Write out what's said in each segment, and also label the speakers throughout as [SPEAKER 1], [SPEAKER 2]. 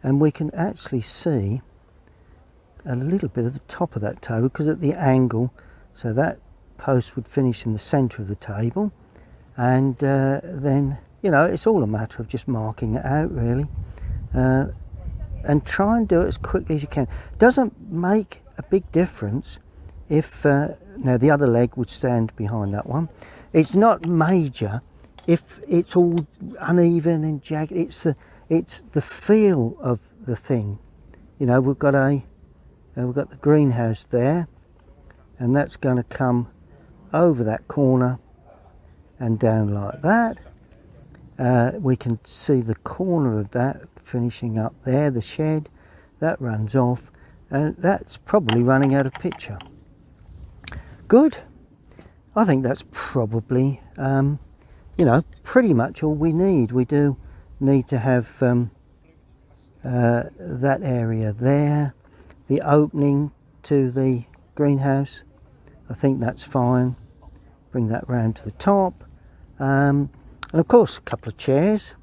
[SPEAKER 1] and we can actually see a little bit of the top of that table, because at the angle, so that post would finish in the centre of the table, and then, you know, it's all a matter of just marking it out really, and try and do it as quickly as you can. Doesn't make a big difference if now the other leg would stand behind that one. It's not major if it's all uneven and jagged. It's the feel of the thing. You know, we've got the greenhouse there, and that's going to come over that corner and down like that. We can see the corner of that finishing up there, the shed that runs off, and that's probably running out of picture. Good. I think that's probably you know, pretty much all we need. We do need to have that area there, the opening to the greenhouse. I think that's fine. Bring that round to the top, and of course a couple of chairs.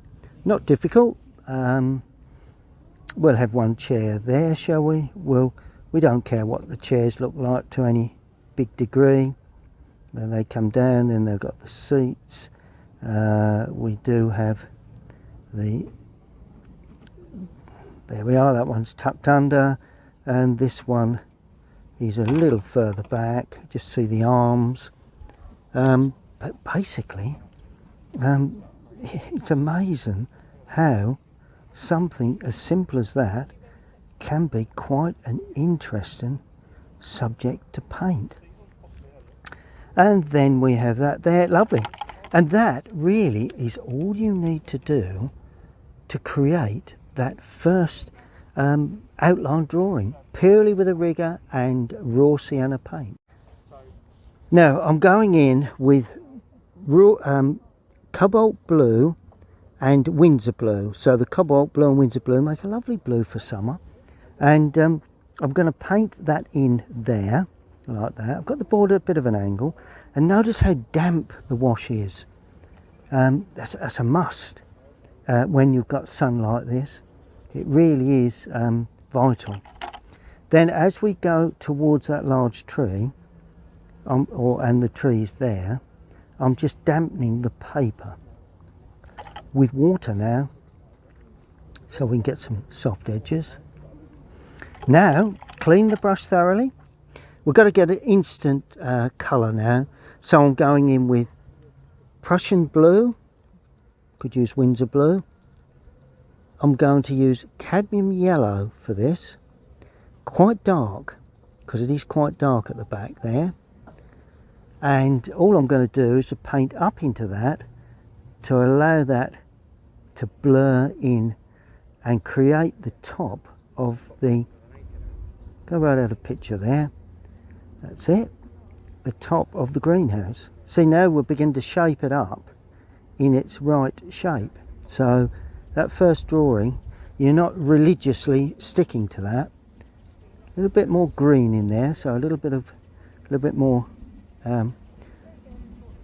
[SPEAKER 1] Not difficult. We'll have one chair there, shall we? We don't care what the chairs look like to any big degree. Then they come down, and they've got the seats. We do have there we are, that one's tucked under, and this one is a little further back. Just see the arms, but basically it's amazing how something as simple as that can be quite an interesting subject to paint. And then we have that there, lovely. And that really is all you need to do to create that first outline drawing, purely with a rigger and raw sienna paint. Now I'm going in with cobalt blue and Windsor blue. So the cobalt blue and Windsor blue make a lovely blue for summer, and I'm going to paint that in there like that. I've got the board at a bit of an angle, and notice how damp the wash is. That's a must when you've got sun like this. It really is vital. Then as we go towards that large tree, and the trees there, I'm just dampening the paper with water now, so we can get some soft edges. Now clean the brush thoroughly. We've got to get an instant colour now, so I'm going in with Prussian blue, could use Windsor blue. I'm going to use cadmium yellow for this, quite dark, because it is quite dark at the back there. And all I'm going to do is to paint up into that to allow that to blur in and create the top of the, go right out of picture there, that's it, the top of the greenhouse. See, now we're beginning to shape it up in its right shape. So that first drawing, you're not religiously sticking to that. A little bit more green in there, so a little bit more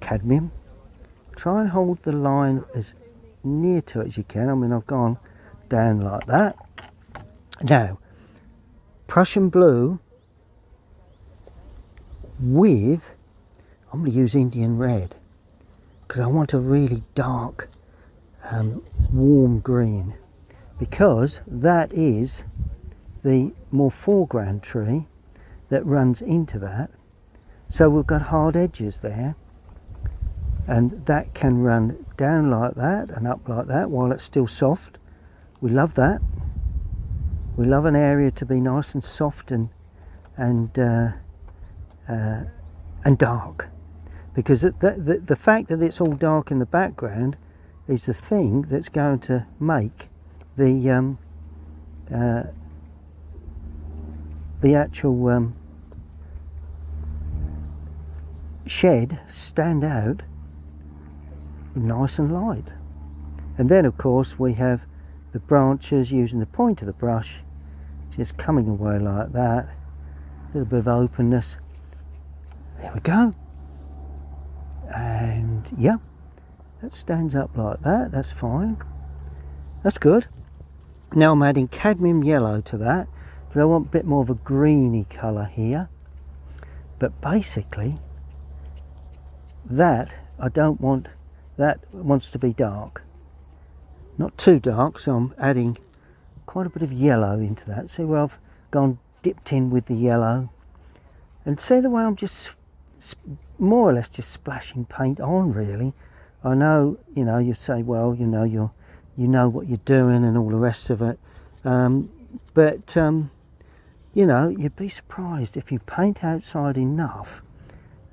[SPEAKER 1] cadmium. Try and hold the line as near to it as you can. I mean, I've gone down like that. Now, Prussian blue with, I'm going to use Indian red, because I want a really dark warm green, because that is the more foreground tree that runs into that. So we've got hard edges there, and that can run down like that and up like that while it's still soft. We love that. We love an area to be nice and soft and dark, because the fact that it's all dark in the background is the thing that's going to make the actual shed stand out nice and light. And then of course we have the branches, using the point of the brush, just coming away like that, a little bit of openness. There we go. And yeah, that stands up like that. That's fine. That's good. Now I'm adding cadmium yellow to that because I want a bit more of a greeny colour here. But basically, that I don't want, that wants to be dark. Not too dark, so I'm adding quite a bit of yellow into that. See where I've gone dipped in with the yellow. And see the way I'm just more or less just splashing paint on, really. I know, you know, you say, well, you know what you're doing and all the rest of it. But you know, you'd be surprised if you paint outside enough.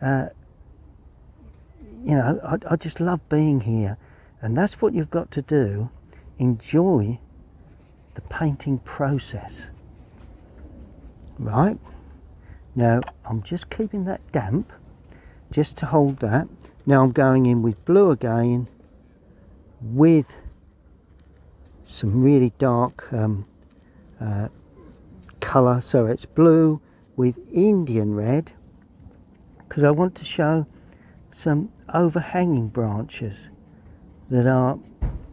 [SPEAKER 1] You know, I just love being here, and that's what you've got to do. Enjoy the painting process. Right, now I'm just keeping that damp just to hold that. Now I'm going in with blue again with some really dark colour, so it's blue with Indian red, because I want to show some overhanging branches that are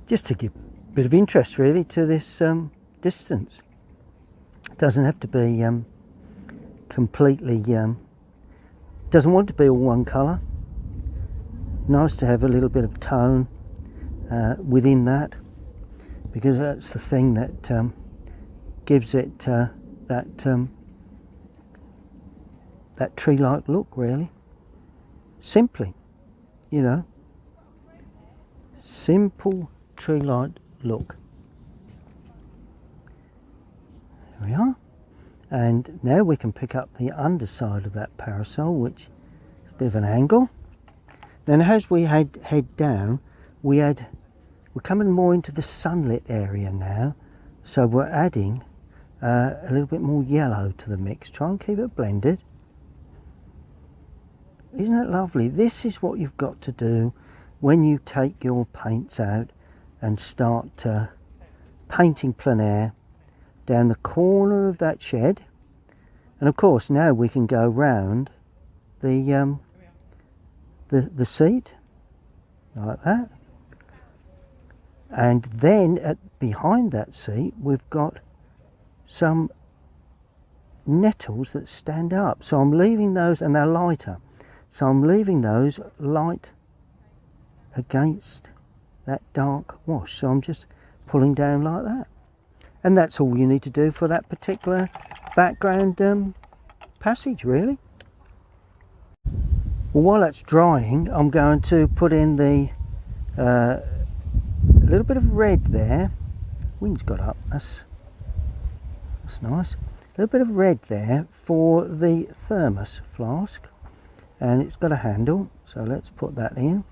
[SPEAKER 1] just to give a bit of interest really to this distance. It doesn't have to be completely, doesn't want to be all one colour. Nice to have a little bit of tone within that, because that's the thing that gives it that tree-like look, really. Simply, you know, simple tree-like look. There we are. And now we can pick up the underside of that parasol, which is a bit of an angle. Then as we head down, we're coming more into the sunlit area now, so we're adding a little bit more yellow to the mix. Try and keep it blended. Isn't that lovely? This is what you've got to do when you take your paints out and start painting plein air down the corner of that shed. And of course now we can go round the seat like that, and then behind that seat we've got some nettles that stand up, so I'm leaving those, and they're lighter, so I'm leaving those light against that dark wash. So I'm just pulling down like that, and that's all you need to do for that particular background passage, really. Well, while that's drying, I'm going to put in the little bit of red there. Wind's got up, that's nice. A little bit of red there for the thermos flask, and it's got a handle, so let's put that in.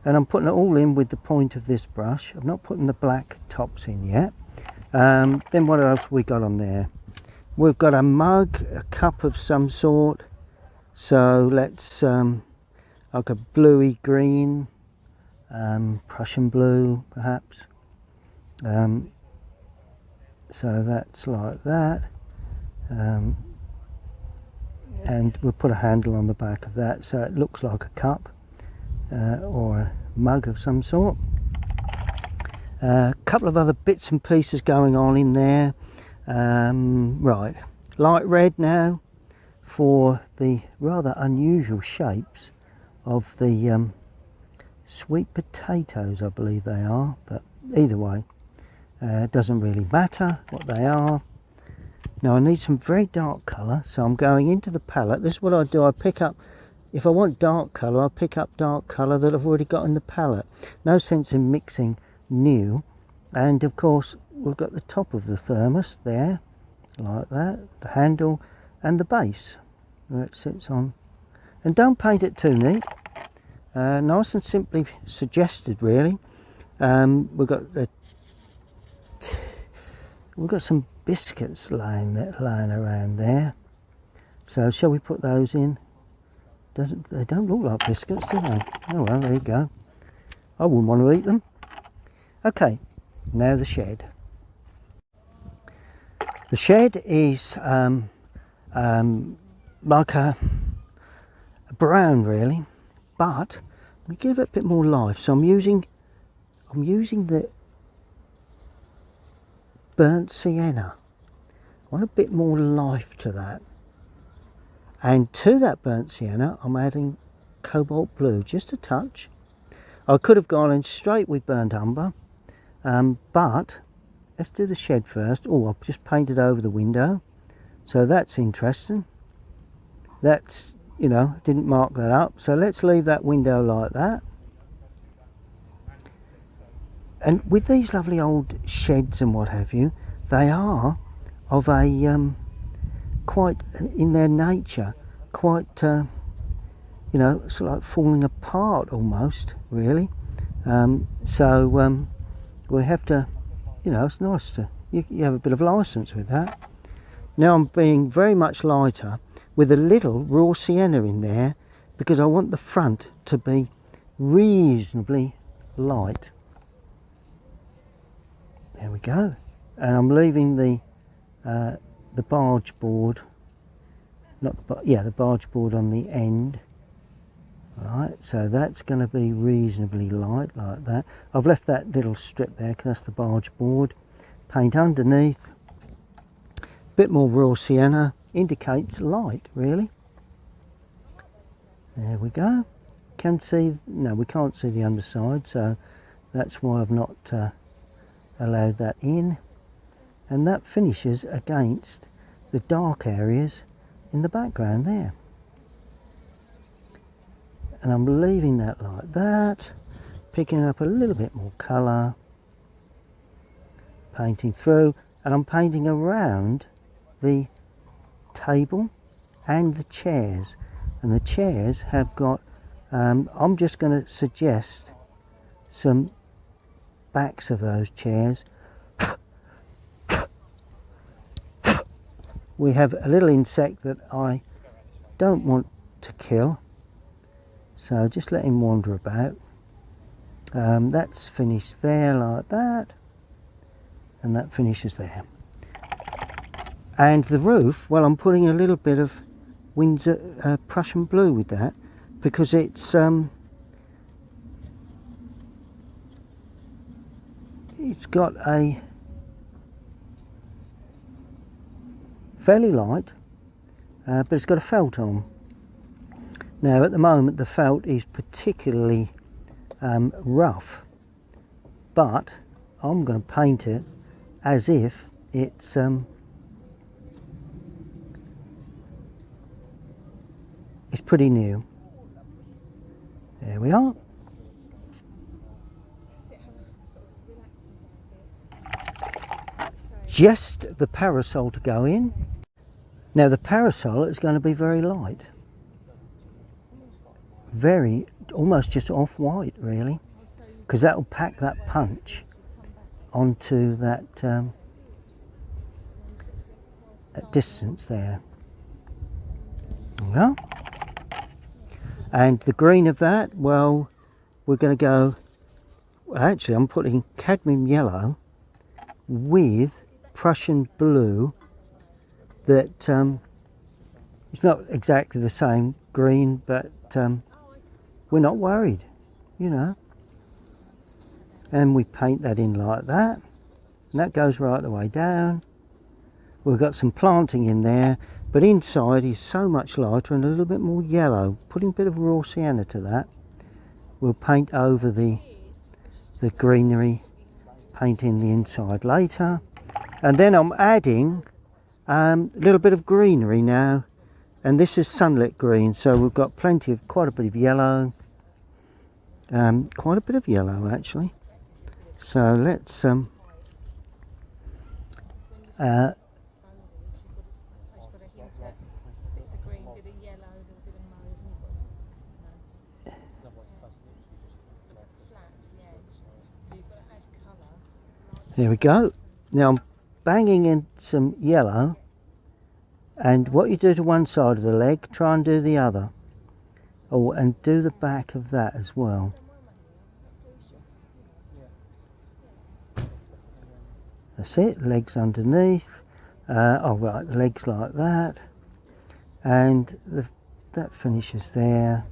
[SPEAKER 1] And I'm putting it all in with the point of this brush. I'm not putting the black tops in yet. Then what else we got on there? We've got a mug, a cup of some sort. So let's like a bluey green, Prussian blue perhaps. So that's like that. And we'll put a handle on the back of that so it looks like a cup or a mug of some sort. A couple of other bits and pieces going on in there. Right, light red now for the rather unusual shapes of the sweet potatoes, I believe they are, but either way, it doesn't really matter what they are. Now I need some very dark colour, so I'm going into the palette. This is what I do. I pick up, if I want dark colour, I pick up dark colour that I've already got in the palette. No sense in mixing new. And of course we've got the top of the thermos there, like that, the handle and the base where it sits on. And don't paint it too neat. Nice and simply suggested, really. We've got some biscuits lying around there. So shall we put those in? They don't look like biscuits, do they? Oh well, there you go. I wouldn't want to eat them. Okay, now the shed. The shed is like a brown, really, but we give it a bit more life. So I'm using the burnt sienna. I want a bit more life to that. And to that burnt sienna, I'm adding cobalt blue, just a touch. I could have gone in straight with burnt umber, but let's do the shed first. Oh, I've just painted over the window, so that's interesting. That's, you know, didn't mark that up, so let's leave that window like that. And with these lovely old sheds and what have you, they are of a quite, in their nature, quite you know, sort of like falling apart almost, really. So we have to, you know, it's nice to, you have a bit of license with that. Now I'm being very much lighter with a little raw sienna in there, because I want the front to be reasonably light. There we go. And I'm leaving the barge board, the barge board on the end. Right, so that's going to be reasonably light like that. I've left that little strip there because that's the barge board. Paint underneath. Bit more raw sienna, indicates light really. There we go. Can see, no, we can't see the underside, so that's why I've not allowed that in. And that finishes against the dark areas in the background there. And I'm leaving that like that, picking up a little bit more colour, painting through, and I'm painting around the table and the chairs. And the chairs have got, I'm just going to suggest some backs of those chairs. We have a little insect that I don't want to kill, so just let him wander about. That's finished there like that, and that finishes there. And the roof, well, I'm putting a little bit of Windsor Prussian blue with that, because it's got a fairly light, but it's got a felt on. Now at the moment the felt is particularly rough, but I'm going to paint it as if it's pretty new. There we are. Just the parasol to go in. Now the parasol is going to be very light. Very, almost just off-white really, because that will pack that punch onto that, that distance there. Yeah. And the green of that, well, we're going to go, well, actually I'm putting cadmium yellow with Prussian blue that it's not exactly the same green, but we're not worried, you know. And we paint that in like that, and that goes right the way down. We've got some planting in there, but inside is so much lighter and a little bit more yellow. Putting a bit of raw sienna to that. We'll paint over the greenery, paint in the inside later. And then I'm adding a little bit of greenery now, and this is sunlit green, so we've got quite a bit of yellow, quite a bit of yellow actually. So let's there we go. Now I'm banging in some yellow, and what you do to one side of the leg, try and do the other. Oh, and do the back of that as well. That's it, legs underneath. Oh right, the legs like that. And that finishes there.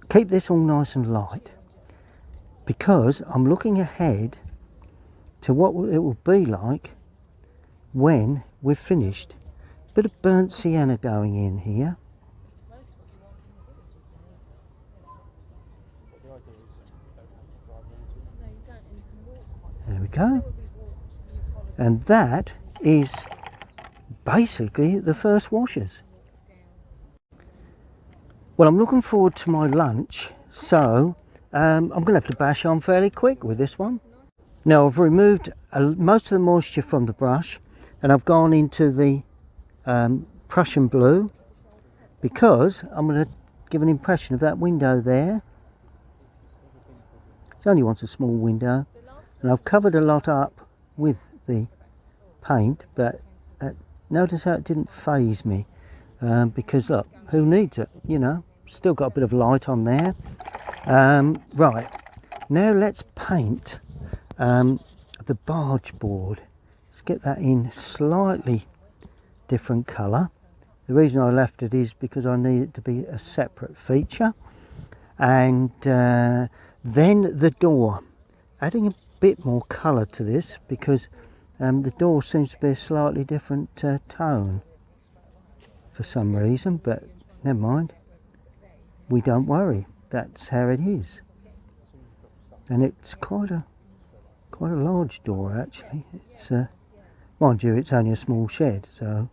[SPEAKER 1] Keep this all nice and light, because I'm looking ahead to what it will be like when we're finished. Bit of burnt sienna going in here. There we go. And that is basically the first washes. Well, I'm looking forward to my lunch, so I'm going to have to bash on fairly quick with this one. Now I've removed most of the moisture from the brush, and I've gone into the Prussian blue because I'm going to give an impression of that window there. It only wants a small window, and I've covered a lot up with the paint, but notice how it didn't faze me, because look, who needs it, you know, still got a bit of light on there. Right, now let's paint the barge board. Let's get that in slightly different colour. The reason I left it is because I need it to be a separate feature. And then the door, adding a bit more colour to this because the door seems to be a slightly different tone for some reason, but never mind, we don't worry, that's how it is. And it's quite a large door actually. It's mind you, it's only a small shed, so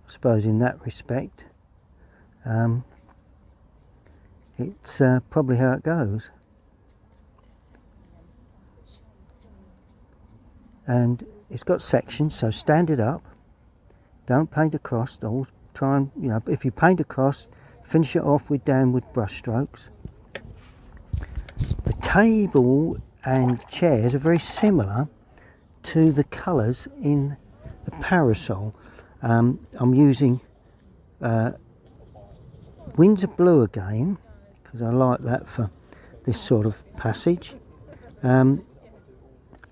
[SPEAKER 1] I suppose in that respect it's probably how it goes. And it's got sections, so stand it up, don't paint across. Always try and, you know, if you paint across, finish it off with downward brush strokes. The table and chairs are very similar to the colours in the parasol. I'm using Windsor blue again because I like that for this sort of passage. And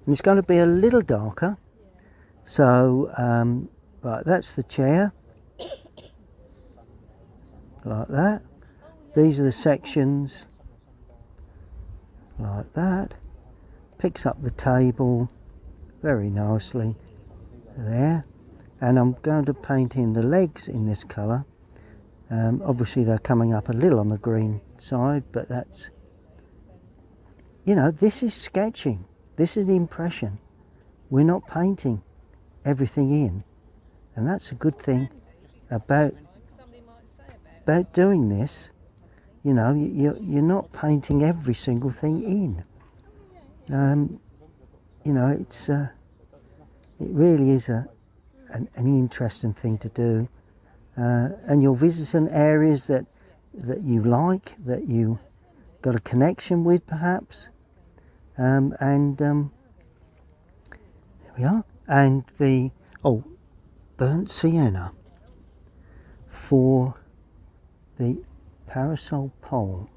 [SPEAKER 1] it's going to be a little darker, so right, that's the chair, like that. These are the sections, like that. Picks up the table very nicely there, and I'm going to paint in the legs in this colour. Obviously they're coming up a little on the green side, but that's, you know, this is sketching. This is the impression. We're not painting everything in, and that's a good thing about doing this. You know, you're not painting every single thing in. You know, it's it really is an interesting thing to do, and you're visiting areas that you like, that you got a connection with, perhaps. And there we are. And the burnt sienna for the parasol pole.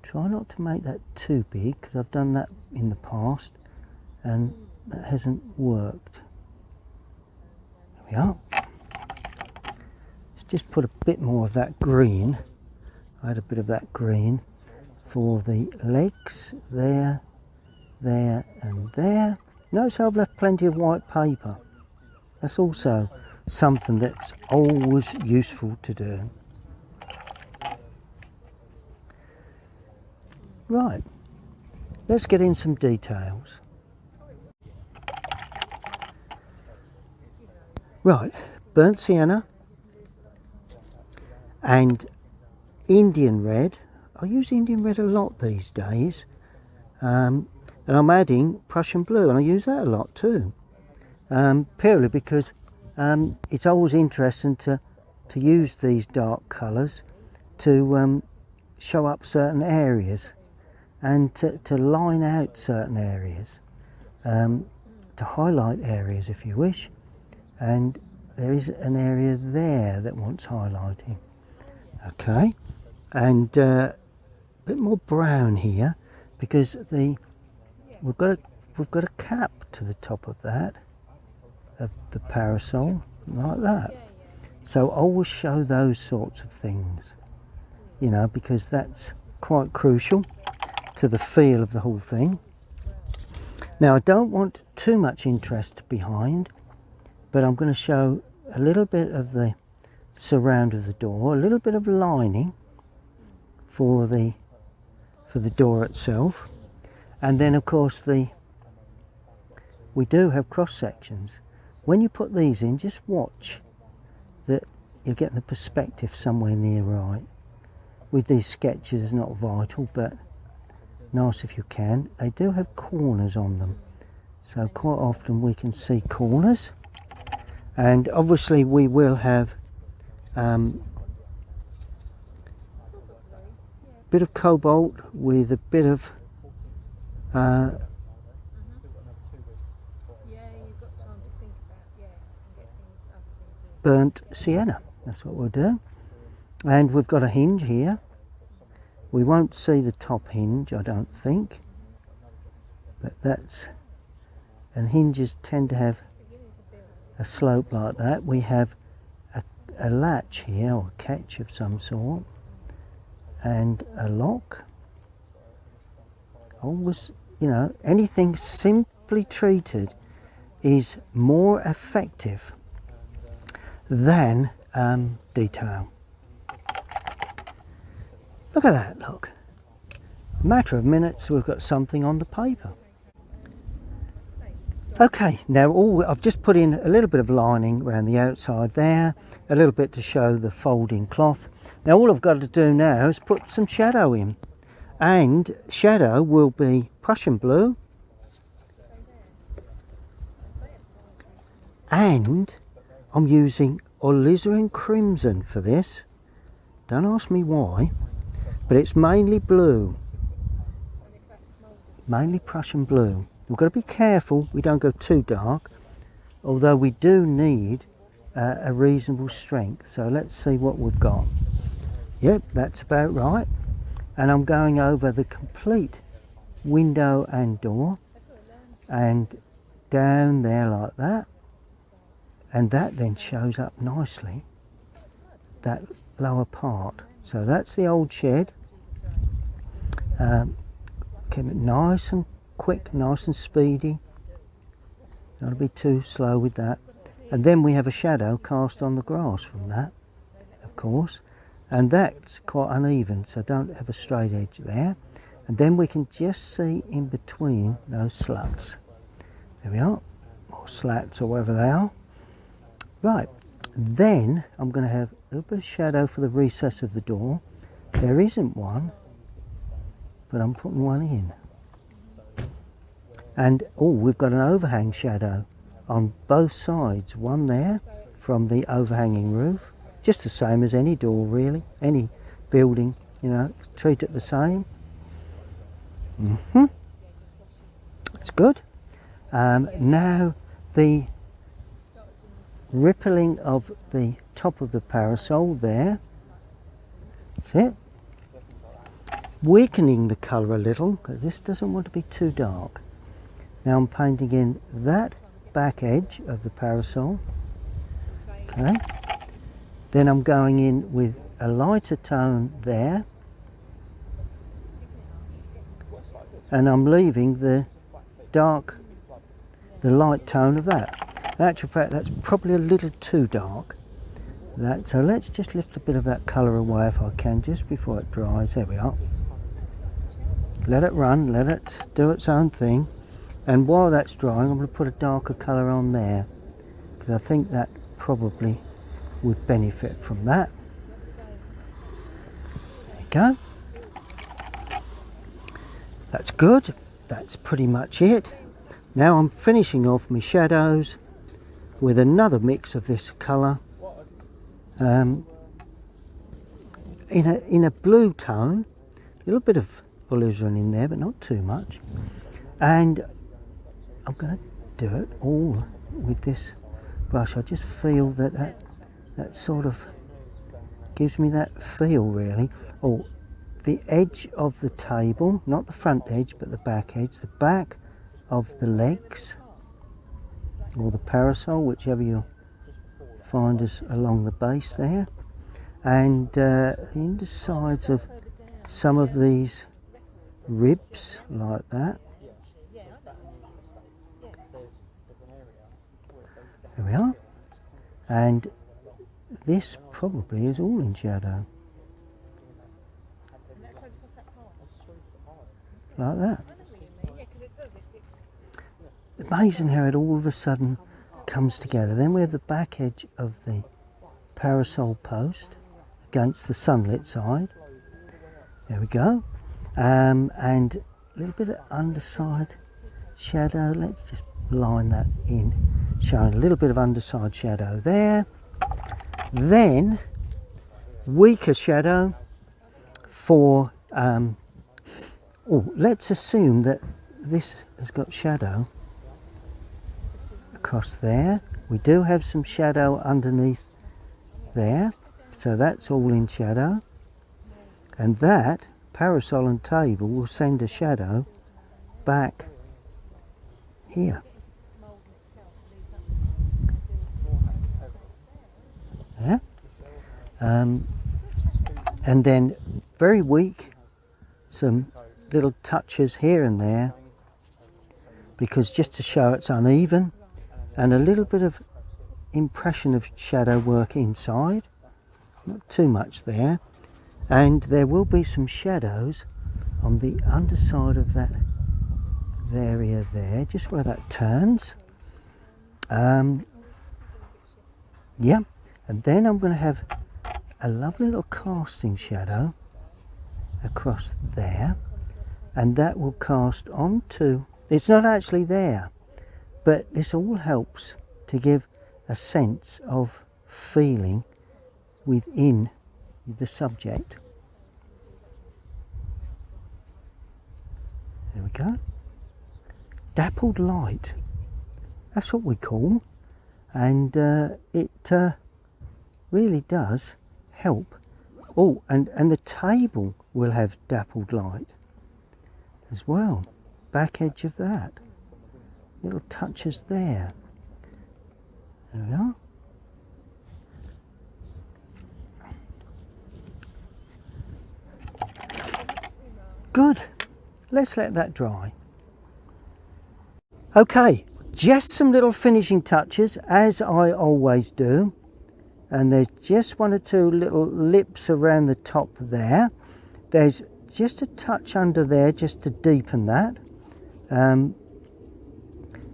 [SPEAKER 1] Try not to make that too big because I've done that in the past and that hasn't worked. There we are. Let's just put a bit more of that green. I had a bit of that green for the legs there, there and there. Notice I've left plenty of white paper. That's also something that's always useful to do. Right, let's get in some details. Right, burnt sienna and Indian red. I use Indian red a lot these days. And I'm adding Prussian blue, and I use that a lot too. Purely because it's always interesting to use these dark colours to show up certain areas and to line out certain areas, to highlight areas if you wish. And there is an area there that wants highlighting. Okay, and a bit more brown here because we've got a cap to the top of that, of the parasol, like that. So always show those sorts of things, you know, because that's quite crucial to the feel of the whole thing. Now I don't want too much interest behind, but I'm going to show a little bit of the surround of the door, a little bit of lining for the door itself, and then of course we do have cross sections. When you put these in, just watch that you're getting the perspective somewhere near right. With these sketches, not vital, but nice if you can. They do have corners on them, so quite often we can see corners, and obviously we will have bit of cobalt with a bit of burnt sienna. That's what we'll do. And we've got a hinge here. We won't see the top hinge, I don't think, but that's, and hinges tend to have a slope like that. We have a latch here, or a catch of some sort, and a lock. Always, you know, anything simply treated is more effective than detail. Look at that, look. Matter of minutes, we've got something on the paper. Okay, now I've just put in a little bit of lining around the outside there, a little bit to show the folding cloth. Now all I've got to do now is put some shadow in, and shadow will be Prussian blue, and I'm using alizarin crimson for this. Don't ask me why, but it's mainly blue, mainly Prussian blue. We've got to be careful we don't go too dark, although we do need a reasonable strength. So let's see what we've got. Yep, that's about right. And I'm going over the complete window and door, and down there like that, and that then shows up nicely, that lower part. So that's the old shed. Keep it nice and quick, nice and speedy. Don't be too slow with that. And then we have a shadow cast on the grass from that, of course, and that's quite uneven, so don't have a straight edge there. And then we can just see in between those slats. There we are, or slats, or whatever they are. Right, then I'm going to have a little bit of shadow for the recess of the door. There isn't one, but I'm putting one in. And oh, we've got an overhang shadow on both sides, one there from the overhanging roof, just the same as any door really, any building, you know, treat it the same. That's good. Now the rippling of the top of the parasol there, that's it. Weakening the colour a little, because this doesn't want to be too dark. Now I'm painting in that back edge of the parasol. Okay. Then I'm going in with a lighter tone there, and I'm leaving the light tone of that. In actual fact, that's probably a little too dark. So let's just lift a bit of that colour away if I can, just before it dries. There we are. Let it run, let it do its own thing. And while that's drying, I'm going to put a darker colour on there, because I think that probably would benefit from that. There you go. That's good. That's pretty much it. Now I'm finishing off my shadows with another mix of this colour in a blue tone, a little bit of alizarin in there, but not too much. And I'm going to do it all with this brush. I just feel that sort of gives me that feel really. Oh, the edge of the table, not the front edge but the back edge, the back of the legs or the parasol, whichever you find is along the base there, and the undersides of some of these ribs like that. There we are. and this probably is all in shadow. Like that. Amazing how it all of a sudden comes together. Then we have the back edge of the parasol post against the sunlit side. There we go. And a little bit of underside shadow. Let's just line that in, showing a little bit of underside shadow there. Then weaker shadow for let's assume that this has got shadow across there. We do have some shadow underneath there, so that's all in shadow, and that parasol and table will send a shadow back here. Yeah. And then very weak, some little touches here and there, because just to show it's uneven, and a little bit of impression of shadow work inside, not too much there, and there will be some shadows on the underside of that area there, just where that turns. Yeah, and then I'm going to have a lovely little casting shadow across there, and that will cast onto, it's not actually there, but this all helps to give a sense of feeling within the subject. There we go. Dappled light, that's what we call, and it really does help. Oh, and the table will have dappled light as well. Back edge of that. Little touches there. There we are. Good. Let's let that dry. Okay, just some little finishing touches, as I always do. And there's just one or two little lips around the top there. There's just a touch under there just to deepen that. And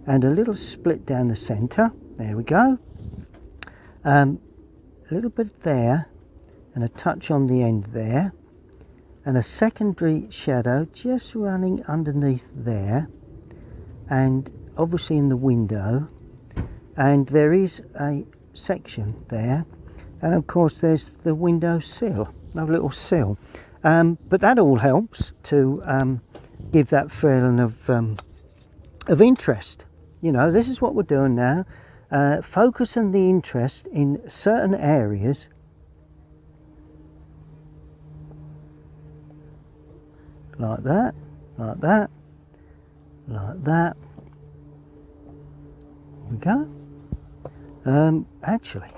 [SPEAKER 1] a little split down the centre. There we go. A little bit there, and a touch on the end there. And a secondary shadow just running underneath there. And obviously in the window. And there is a section there, and of course there's the window sill, a little sill, but that all helps to give that feeling of interest. You know, this is what we're doing now, focusing the interest in certain areas, like that, like that, like that. There we go. Actually,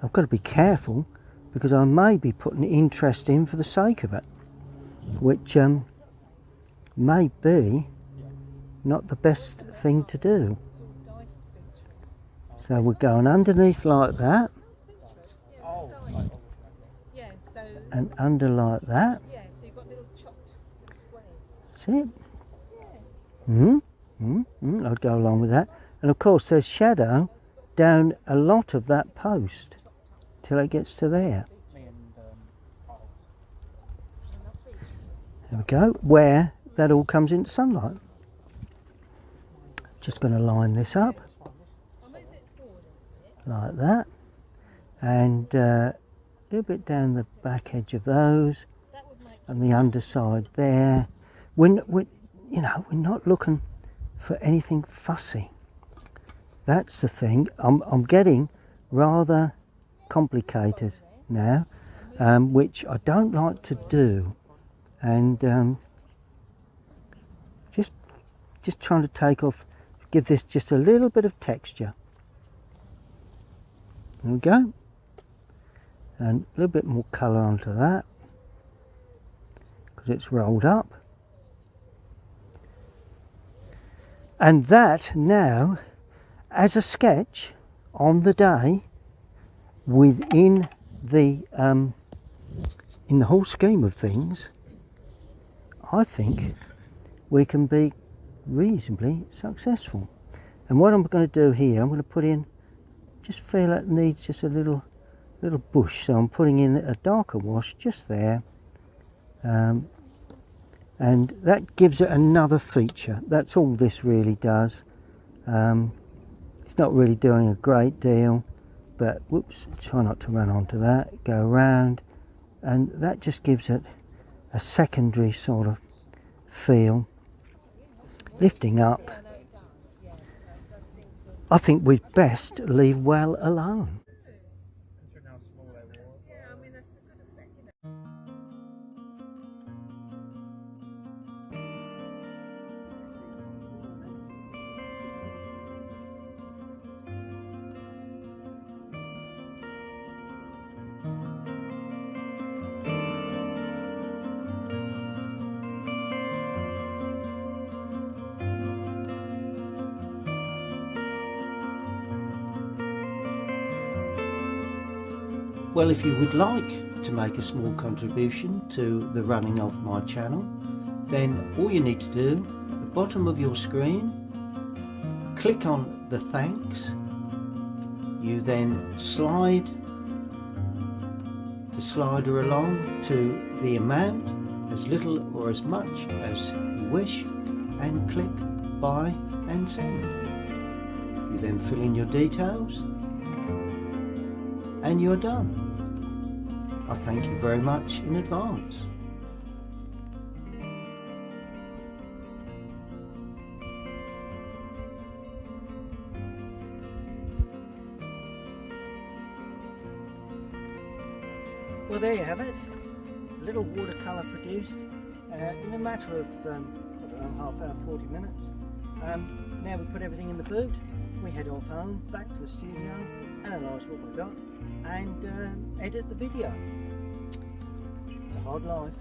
[SPEAKER 1] I've got to be careful, because I may be putting interest in for the sake of it, which may be not the best thing to do. So we're going underneath like that, and under like that. See it? I'd go along with that. And of course there's shadow down a lot of that post till it gets to there. There we go, where that all comes into sunlight. Just going to line this up like that, and a little bit down the back edge of those, and the underside there. We're not looking for anything fussy. That's the thing. I'm getting rather complicated now, which I don't like to do, and just trying to take off, give this just a little bit of texture. There we go, and a little bit more colour onto that because it's rolled up, and that now, as a sketch on the day, within the in the whole scheme of things, I think we can be reasonably successful. And what I'm going to do here, I'm going to put in, just feel it needs just a little bush, so I'm putting in a darker wash just there, and that gives it another feature. That's all this really does. It's not really doing a great deal, but whoops, try not to run onto that, go around, and that just gives it a secondary sort of feel. Lifting up, I think we'd best leave well alone. Well, if you would like to make a small contribution to the running of my channel, then all you need to do, at the bottom of your screen, click on the thanks. You then slide the slider along to the amount, as little or as much as you wish, and click buy and send. You then fill in your details and you're done. I thank you very much in advance. Well, there you have it. A little watercolour produced in a matter of I don't know, half hour, 40 minutes. Now we put everything in the boot. We head off home, back to the studio, analyse what we've got, and edit the video. It's a hard life.